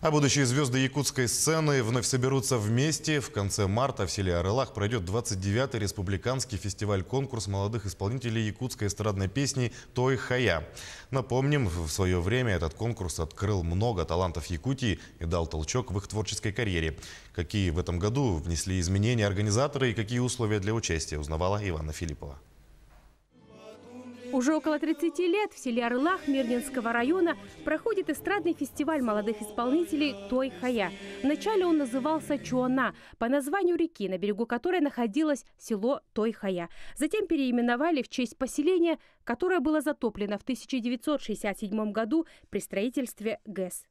А будущие звезды якутской сцены вновь соберутся вместе. В конце марта в селе Арылах пройдет 29-й республиканский фестиваль-конкурс молодых исполнителей якутской эстрадной песни «Той Хая». Напомним, в свое время этот конкурс открыл много талантов Якутии и дал толчок в их творческой карьере. Какие в этом году внесли изменения организаторы и какие условия для участия, узнавала Иванна Филиппова. Уже около 30 лет в селе Арылах Мирнинского района проходит эстрадный фестиваль молодых исполнителей «Той Хая». Вначале он назывался Чуана, по названию реки, на берегу которой находилось село Той Хая. Затем переименовали в честь поселения, которое было затоплено в 1967 году при строительстве ГЭС.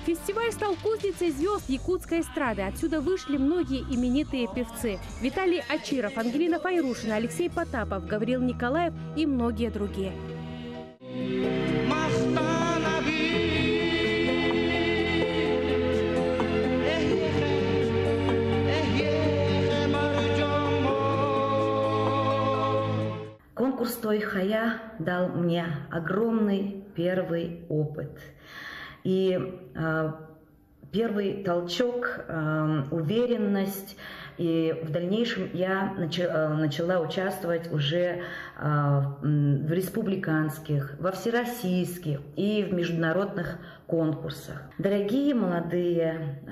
Фестиваль стал кузницей звезд якутской эстрады. Отсюда вышли многие именитые певцы. Виталий Ачиров, Ангелина Файрушина, Алексей Потапов, Гавриил Николаев и многие другие. Конкурс «Той Хая» дал мне огромный первый опыт. И первый толчок, уверенность. И в дальнейшем я начала участвовать уже в республиканских, во всероссийских и в международных конкурсах. Дорогие молодые,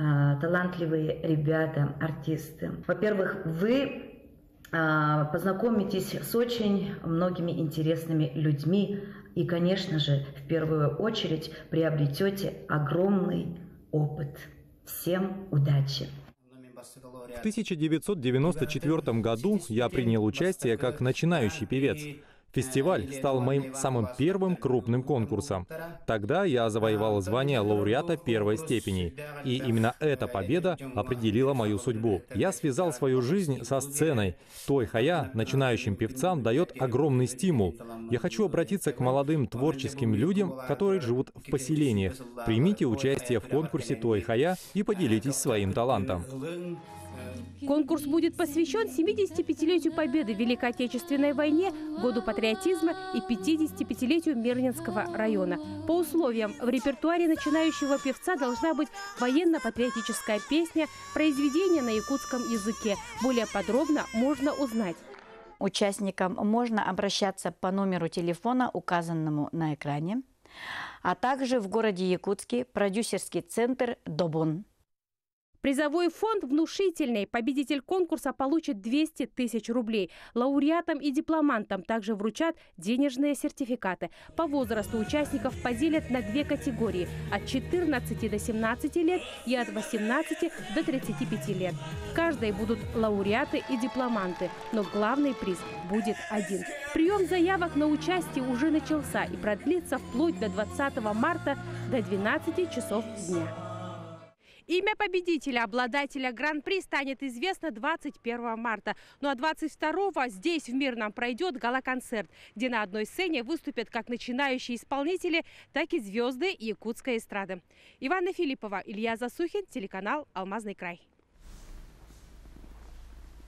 талантливые ребята, артисты, во-первых, вы познакомитесь с очень многими интересными людьми и, конечно же, в первую очередь приобретете огромный опыт. Всем удачи! В 1994 году я принял участие как начинающий певец. Фестиваль стал моим самым первым крупным конкурсом. Тогда я завоевал звание лауреата первой степени. И именно эта победа определила мою судьбу. Я связал свою жизнь со сценой. Той Хая начинающим певцам дает огромный стимул. Я хочу обратиться к молодым творческим людям, которые живут в поселениях. Примите участие в конкурсе Той Хая и поделитесь своим талантом. Конкурс будет посвящен 75-летию победы в Великой Отечественной войне, году патриотизма и 55-летию Мирнинского района. По условиям, в репертуаре начинающего певца должна быть военно-патриотическая песня, произведение на якутском языке. Более подробно можно узнать. Участникам можно обращаться по номеру телефона, указанному на экране, а также в городе Якутске продюсерский центр «Добун». Призовой фонд внушительный. Победитель конкурса получит 200 тысяч рублей. Лауреатам и дипломантам также вручат денежные сертификаты. По возрасту участников поделят на две категории – от 14 до 17 лет и от 18 до 35 лет. В каждой будут лауреаты и дипломанты, но главный приз будет один. Прием заявок на участие уже начался и продлится вплоть до 20 марта до 12 часов дня. Имя победителя, обладателя гран-при, станет известно 21 марта. Ну а 22-го здесь, в Мирном, пройдет гала-концерт, где на одной сцене выступят как начинающие исполнители, так и звезды якутской эстрады. Иванна Филиппова, Илья Засухин, телеканал «Алмазный край».